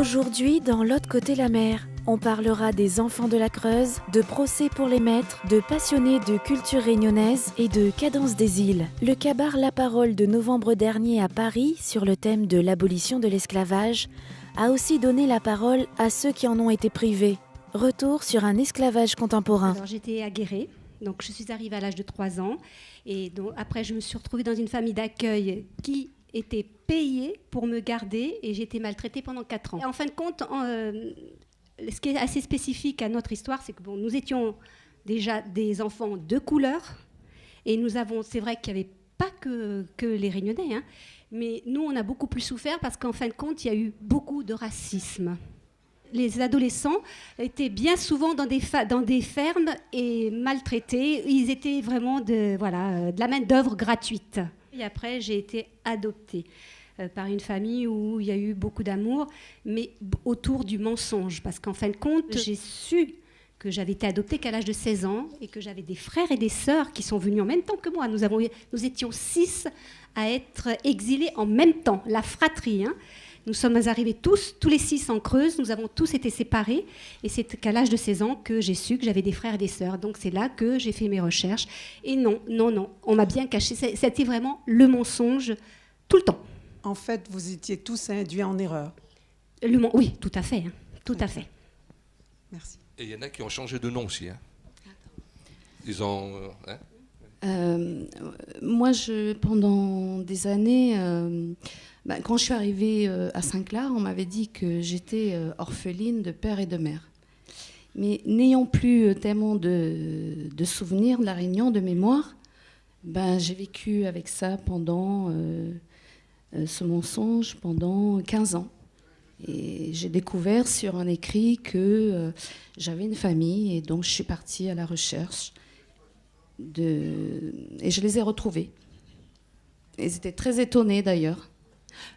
Aujourd'hui, dans l'autre côté la mer, on parlera des enfants de la Creuse, de procès pour les maîtres, de passionnés de culture réunionnaise et de cadence des îles. Le Kabar La Parole de novembre dernier à Paris, sur le thème de l'abolition de l'esclavage, a aussi donné la parole à ceux qui en ont été privés. Retour sur un esclavage contemporain. Alors, j'étais à Guéret, donc je suis arrivée à l'âge de 3 ans. Et donc, après, je me suis retrouvée dans une famille d'accueil qui était payée pour me garder et j'ai été maltraitée pendant 4 ans. Et en fin de compte, ce qui est assez spécifique à notre histoire, c'est que nous étions déjà des enfants de couleur et c'est vrai qu'il n'y avait pas que les Réunionnais, hein, mais nous, on a beaucoup plus souffert parce qu'en fin de compte, il y a eu beaucoup de racisme. Les adolescents étaient bien souvent dans des fermes et maltraités. Ils étaient vraiment de la main-d'œuvre gratuite. Et après, j'ai été adoptée par une famille où il y a eu beaucoup d'amour, mais autour du mensonge. Parce qu'en fin de compte, j'ai su que j'avais été adoptée qu'à l'âge de 16 ans et que j'avais des frères et des sœurs qui sont venus en même temps que moi. Nous étions 6 à être exilés en même temps, la fratrie, hein. Nous sommes arrivés tous les 6 en Creuse, nous avons tous été séparés et c'est qu'à l'âge de 16 ans que j'ai su que j'avais des frères et des sœurs. Donc c'est là que j'ai fait mes recherches. Et non, on m'a bien caché. C'était vraiment le mensonge tout le temps. En fait, vous étiez tous induits en erreur. Oui, tout à fait. Hein, tout à fait. Merci. Et il y en a qui ont changé de nom aussi. Hein. Ils ont... Moi, pendant des années... quand je suis arrivée à Saint-Clar, on m'avait dit que j'étais orpheline de père et de mère. Mais n'ayant plus tellement de souvenirs de la Réunion, de mémoire, j'ai vécu avec ça pendant ce mensonge pendant 15 ans. Et j'ai découvert sur un écrit que j'avais une famille et donc je suis partie à la recherche et je les ai retrouvés. Ils étaient très étonnés d'ailleurs.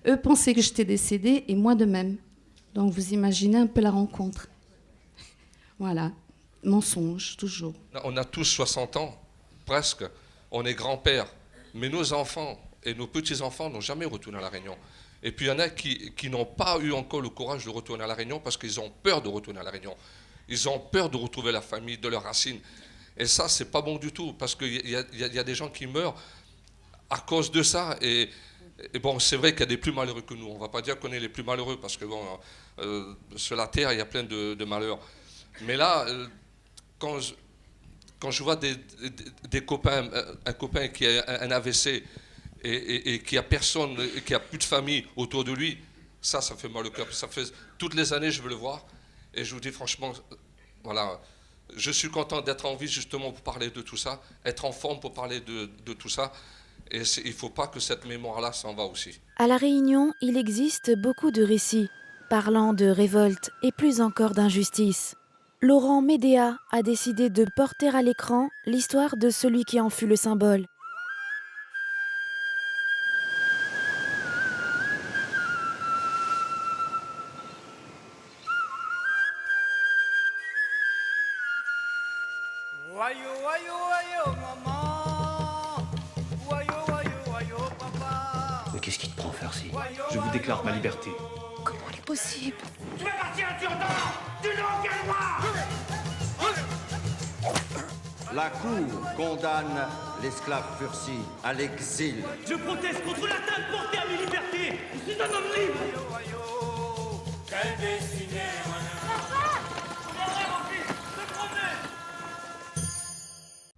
Eux pensaient que j'étais décédée et moi de même. Donc vous imaginez un peu la rencontre. Voilà, mensonge, toujours. On a tous 60 ans, presque. On est grands-pères. Mais nos enfants et nos petits-enfants n'ont jamais retourné à La Réunion. Et puis il y en a qui n'ont pas eu encore le courage de retourner à La Réunion parce qu'ils ont peur de retourner à La Réunion. Ils ont peur de retrouver la famille, de leurs racines. Et ça, c'est pas bon du tout parce qu'il y a des gens qui meurent à cause de ça. Et bon, c'est vrai qu'il y a des plus malheureux que nous. On ne va pas dire qu'on est les plus malheureux parce que bon, sur la terre, il y a plein de malheurs. Mais là, quand je vois des copains, un copain qui a un AVC et qui a personne, qui a plus de famille autour de lui, ça fait mal au cœur. Ça fait toutes les années, je veux le voir. Et je vous dis franchement, voilà, je suis content d'être en vie justement pour parler de tout ça, être en forme pour parler de tout ça. Et il ne faut pas que cette mémoire-là s'en va aussi. À La Réunion, il existe beaucoup de récits, parlant de révolte et plus encore d'injustice. Laurent Médéa a décidé de porter à l'écran l'histoire de celui qui en fut le symbole. Mais qu'est-ce qui te prend, Farsi ? Je vous déclare ma liberté. Comment il est possible ? Tu veux partir à Turdan ? Tu n'as aucun droit ! La Cour condamne l'esclave Fursi à l'exil. Je proteste contre l'atteinte portée à mes libertés. Je suis un homme libre. Quelle destinée,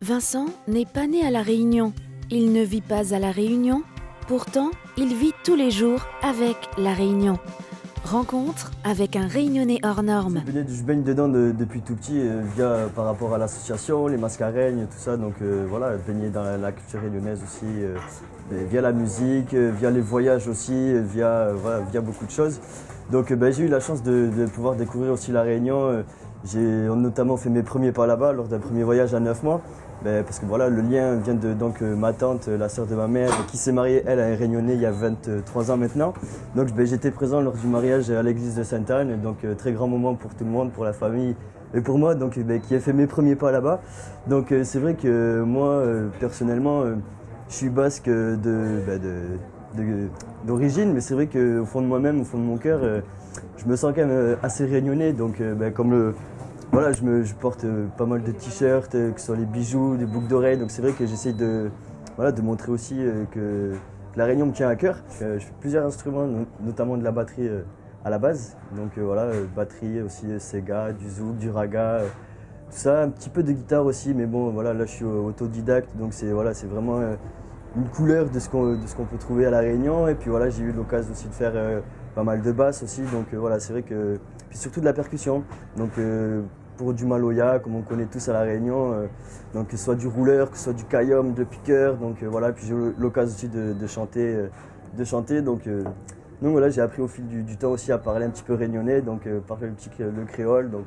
Vincent n'est pas né à La Réunion. Il ne vit pas à La Réunion. Pourtant, il vit tous les jours avec La Réunion. Rencontre avec un Réunionnais hors norme. Je baigne dedans depuis tout petit, par rapport à l'association, les mascareignes, tout ça. Donc voilà, baigner dans la culture réunionnaise aussi, via la musique, via les voyages aussi, via beaucoup de choses. Donc j'ai eu la chance de pouvoir découvrir aussi La Réunion. J'ai notamment fait mes premiers pas là-bas lors d'un premier voyage à 9 mois. Parce que voilà, le lien vient de ma tante, la sœur de ma mère, qui s'est mariée, elle, à un Réunionnais il y a 23 ans maintenant. Donc j'étais présent lors du mariage à l'église de Sainte-Anne, donc très grand moment pour tout le monde, pour la famille et pour moi, donc qui ai fait mes premiers pas là-bas. Donc c'est vrai que moi, personnellement, je suis basque d'origine, mais c'est vrai qu'au fond de moi-même, au fond de mon cœur, je me sens quand même assez réunionnais. Donc voilà, je porte pas mal de t-shirts, que ce soit les bijoux, des boucles d'oreilles. Donc c'est vrai que j'essaye de montrer aussi que la Réunion me tient à cœur. Je fais plusieurs instruments, notamment de la batterie à la base. Donc batterie aussi, Sega, du zouk, du raga, tout ça. Un petit peu de guitare aussi, mais bon, voilà, là je suis autodidacte. Donc c'est vraiment une couleur de ce qu'on peut trouver à la Réunion. Et puis voilà, j'ai eu l'occasion aussi de faire pas mal de basse aussi. Donc voilà, c'est vrai que... Puis surtout de la percussion. Donc pour du maloya, comme on connaît tous à la Réunion, donc que ce soit du rouleur, que ce soit du kayom, de piqueur. Donc voilà, puis j'ai eu l'occasion aussi de chanter. Donc voilà, j'ai appris au fil du temps aussi à parler un petit peu réunionnais, donc parler le créole. Donc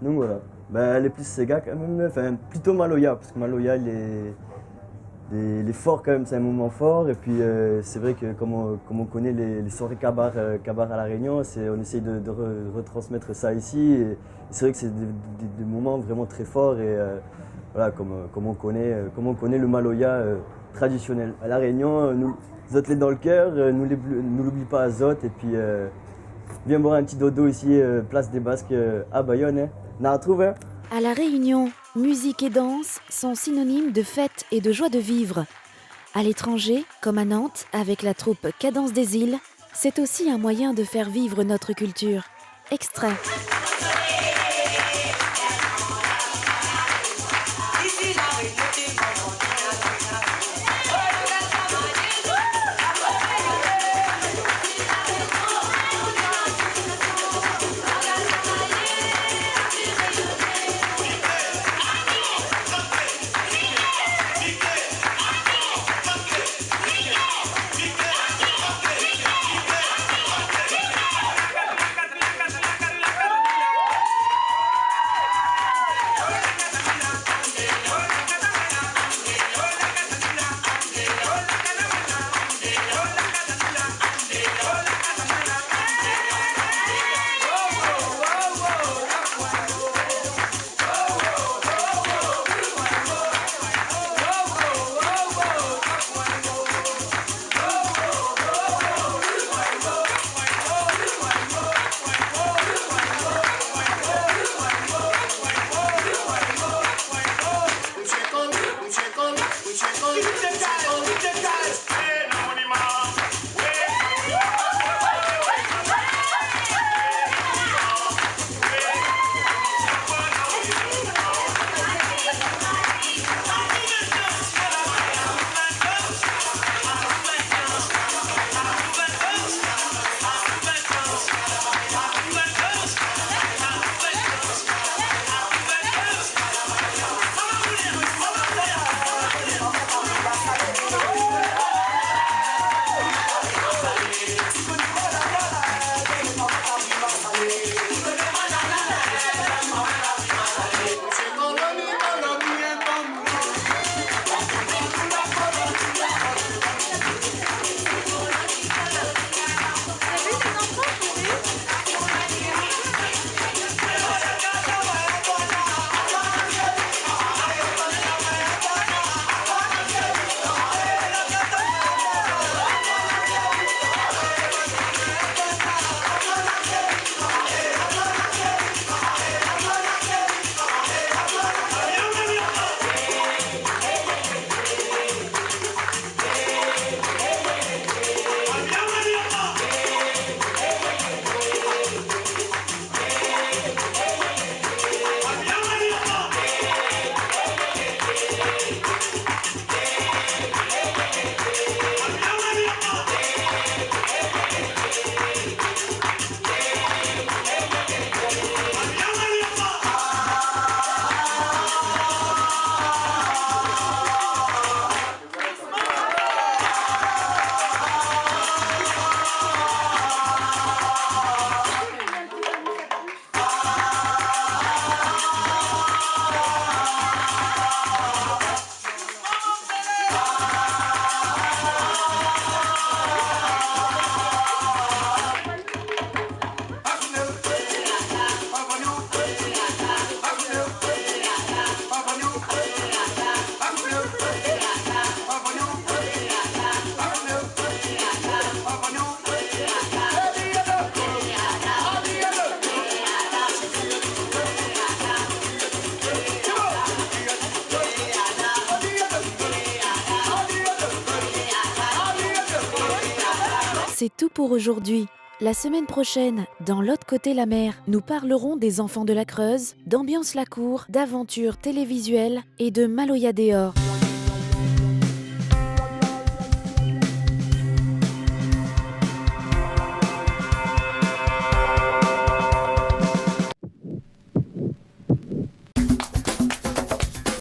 voilà. Les plus Sega quand même, enfin plutôt maloya, parce que maloya il est fort quand même, c'est un moment fort. Et puis c'est vrai que comme on connaît les soirées cabar à la Réunion, on essaye de retransmettre ça ici. Et c'est vrai que c'est des moments vraiment très forts. Et voilà, comme on connaît le maloya traditionnel. À la Réunion, nous les dans le cœur, nous l'oublie pas à Zot. Et puis viens boire un petit dodo ici, place des Basques à Bayonne. Hein. On a retrouvé. À La Réunion, musique et danse sont synonymes de fête et de joie de vivre. À l'étranger, comme à Nantes, avec la troupe Cadence des Îles, c'est aussi un moyen de faire vivre notre culture. Extrait. C'est tout pour aujourd'hui. La semaine prochaine, dans l'autre côté la mer, nous parlerons des enfants de la Creuse, d'ambiance la cour, d'aventures télévisuelles et de Maloya Dehors.